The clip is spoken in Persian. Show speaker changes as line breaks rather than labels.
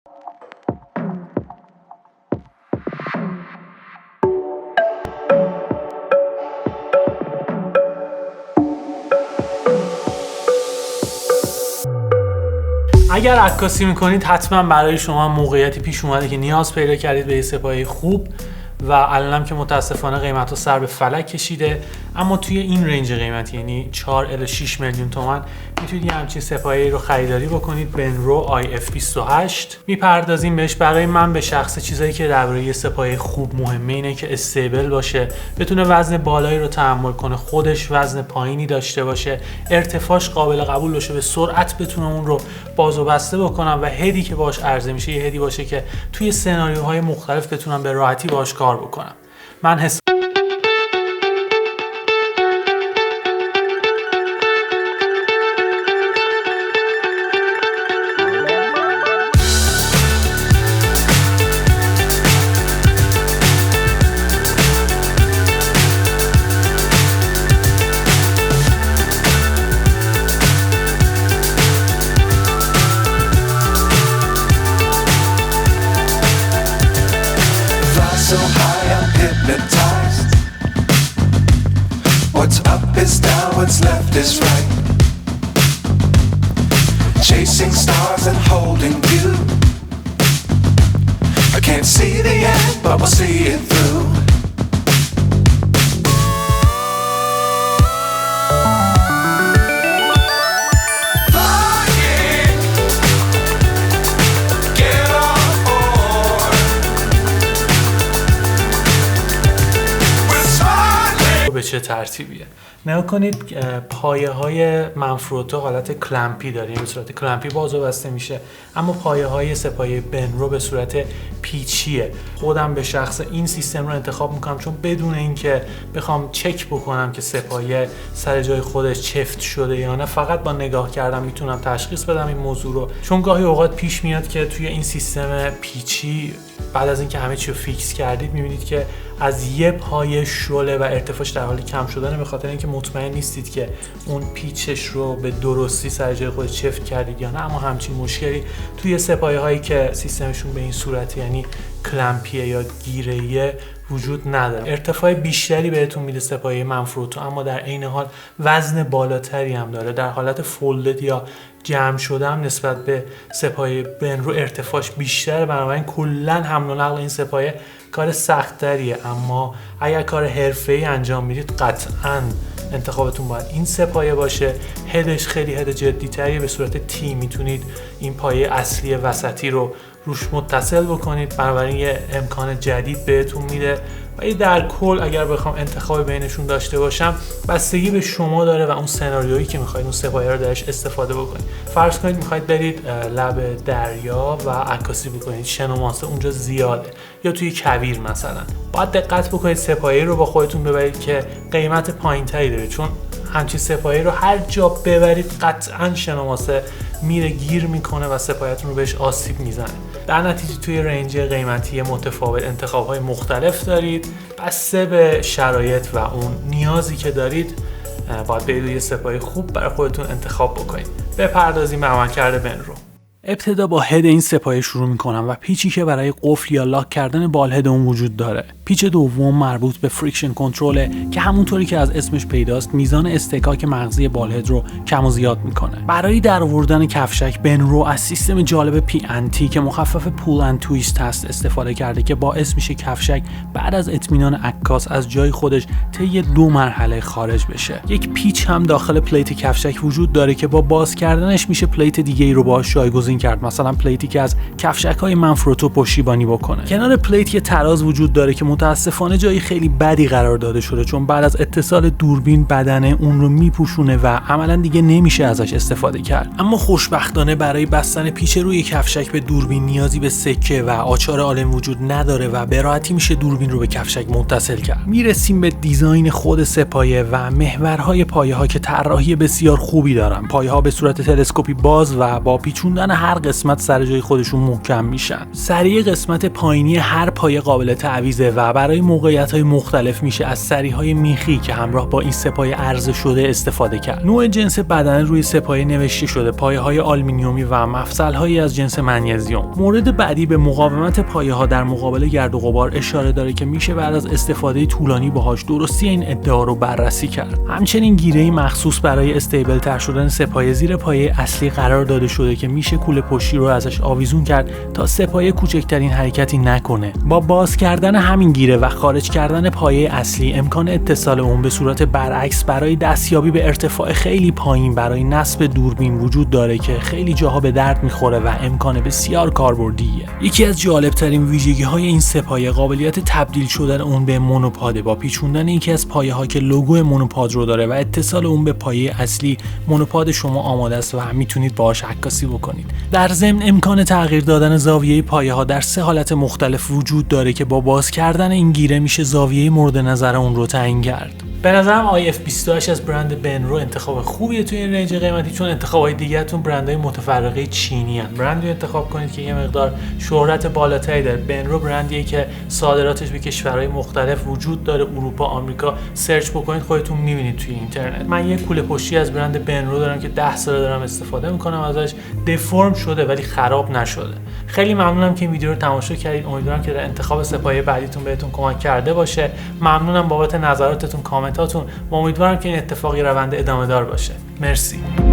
اگر عکاسی میکنید حتما برای شما موقعیتی پیش اومده که نیاز پیدا کردید به یه سپاهی خوب و الانم که متاسفانه قیمت‌ها سر به فلک کشیده، اما توی این رنج قیمتی یعنی 4 الی 6 میلیون تومان میتونید یه همچین سپاهی رو خریداری بکنید. بنرو IF28 میپردازیم بهش. برای من به شخص چیزایی که درباره یه سپاهی خوب مهمه اینه که استیبل باشه، بتونه وزن بالایی رو تحمل کنه، خودش وزن پایینی داشته باشه، ارتفاعش قابل قبول باشه، به سرعت بتونه اون رو باز و بسته بکنم و هدی که باش عرضه میشه یه هدی باشه که توی سناریوهای مختلف بتونم به راحتی باش کار بکنم. من
so high I'm hypnotized. What's up is down, what's left is right. Chasing stars and holding you. I can't see the end, but we'll see it through.
به چه ترتیبیه؟ نگاه کنید پایه های منفروتو حالت کلمپی داره، به صورت کلمپی باز و بسته میشه، اما پایه های سپایه بنرو به صورت پیچیه. خودم به شخص این سیستم رو انتخاب میکنم چون بدون اینکه بخوام چک بکنم که سپایه سر جای خودش چفت شده یا نه، فقط با نگاه کردم میتونم تشخیص بدم این موضوع رو. چون گاهی اوقات پیش میاد که توی این سیستم پیچی بعد از اینکه همه چی رو فیکس کردید میبینید که از یه پایه شعله و ارتفاعش در حال کم شدن، به خاطر اینکه مطمئن نیستید که اون پیچش رو به درستی سر جای خودش چفت کردید یا نه. اما همچین مشکلی توی سپایه هایی که سیستمشون به این صورت یعنی کلمپیه یا گیره‌ایه وجود نداره. ارتفاع بیشتری بهتون میده سپایه منفروتو، اما در عین حال وزن بالاتری هم داره. در حالت فولدد یا جمع شده هم نسبت به سپایه بنرو ارتفاعش بیشتره، بنابراین کلا حمل و نقل این سپایه کار سخت‌تریه. اما اگر کار حرفه‌ای انجام میدید قطعاً انتخابتون باید این سپایه باشه. هدش خیلی هد جدی‌تریه، به صورت تی میتونید این پایه اصلی وسطی رو روش متصل بکنید، بنابراین یه امکان جدید بهتون میده. ولی در کل اگر بخوام انتخاب بینشون داشته باشم، بستگی به شما داره و اون سناریویی که میخواید اون سپایه رو درش استفاده بکنید. فرض کنید میخواید برید لب دریا و عکاسی بکنید، شن و ماسه اونجا زیاده، یا توی کویر مثلا، باید دقت بکنید سپایه رو با خودتون ببرید که قیمت پایینتری داره، چون همچین سپایه رو هر جا ببرید قطعاً شن و ماسه میره گیر میکنه و سپایه‌تون رو بهش آسیب میزنه. در نتیجه توی رنج قیمتی متفاوت انتخاب‌های مختلف دارید، بسته به شرایط و اون نیازی که دارید باید برید یه سپایه خوب برای خودتون انتخاب بکنید. بپردازیم به عملکرد بنرو. ابتدا با هد این سپایه شروع میکنم و پیچی که برای قفل یا لاک کردن بالهد اون وجود داره. پیچ دوم مربوط به فریکشن کنترله که همونطوری که از اسمش پیداست میزان استکاک مغزی بالهد رو کم و زیاد میکنه. برای درآوردن کفشک بنرو از سیستم جالب PNT که مخفف پول اند تویست هست استفاده کرده که باعث میشه کفشک بعد از اطمینان عکاس از جای خودش طی 2 مرحله خارج بشه. یک پیچ هم داخل پلیت کفشک وجود داره که با باز کردنش میشه پلیت دیگه‌ای رو باهاش جایگزین کرد، مثلا پلیتی که از کفشک‌های منفروتو پشتیبانی بکنه. کنار پلیت یه تراز وجود داره که متاسفانه جای خیلی بدی قرار داده شده، چون بعد از اتصال دوربین بدن اون رو میپوشونه و عملا دیگه نمیشه ازش استفاده کرد. اما خوشبختانه برای بستن پیچ روی کفشک به دوربین نیازی به سکه و آچار آلن وجود نداره و به راحتی میشه دوربین رو به کفشک متصل کرد. میرسیم به دیزاین خود سپایه و محورهای پایه‌ها که طراحی بسیار خوبی دارن. پایه‌ها به صورت تلسکوپی باز و با پیچوندن هر قسمت سر جای خودشون محکم میشن. سریع قسمت پایینی هر پایه قابل تعویضه و و برای موقعیت‌های مختلف میشه از سری‌های میخی که همراه با این سه‌پایه عرضه شده استفاده کرد. نوع جنس بدنه روی سه‌پایه نوشته شده پایه‌های آلومینیومی و مفصل‌هایی از جنس منیزیم. مورد بعدی به مقاومت پایه‌ها در مقابل گرد و غبار اشاره داره که میشه بعد از استفاده طولانی باهاش درستی این ادعا رو بررسی کرد. همچنین گیره‌ای مخصوص برای استیبل تر شدن سه‌پایه زیر پایه اصلی قرار داده شده که میشه کوله پشتی رو ازش آویزون کرد تا سه‌پایه کوچکترین حرکتی نکنه. با باز کردن همین گیره و خارج کردن پایه اصلی امکان اتصال اون به صورت برعکس برای دستیابی به ارتفاع خیلی پایین برای نصب دوربین وجود داره که خیلی جاها به درد میخوره و امکان بسیار کاربردیه. یکی از جالبترین ویژگی‌های این سه‌پایه قابلیت تبدیل شدن اون به مونوپاده با پیچوندن یکی از پایه‌ها که لوگو مونوپاد رو داره و اتصال اون به پایه اصلی. مونوپاد شما آماده است و میتونید باهاش عکاسی بکنید. در ضمن امکان تغییر دادن زاویه پایه‌ها در 3 حالت مختلف وجود داره که با باز کردن این گیره میشه زاویه مورد نظر اون رو تعیین کرد. به نظرم IF28 از برند بنرو انتخاب خوبیه توی این رنج قیمتی، چون انتخابای دیگه‌تون برندهای متفرقه چینی ان. برندی انتخاب کنید که یه مقدار شهرت بالاتری داره. بنرو برندیه که صادراتش به کشورهای مختلف وجود داره، اروپا، آمریکا. سرچ بکنید خودتون می‌بینید توی اینترنت. من یه کوله پشتی از برند بنرو دارم که 10 سال دارم استفاده می‌کنم ازش. دفرم شده ولی خراب نشده. خیلی ممنونم که این ویدیو رو تماشا کردید. امیدوارم که در انتخاب سه‌پایه بعدیتون بهتون کمک کرده باشه. ممنونم بابت نظراتتون، کامنتاتون. امیدوارم که این اتفاقی روند ادامه دار باشه. مرسی.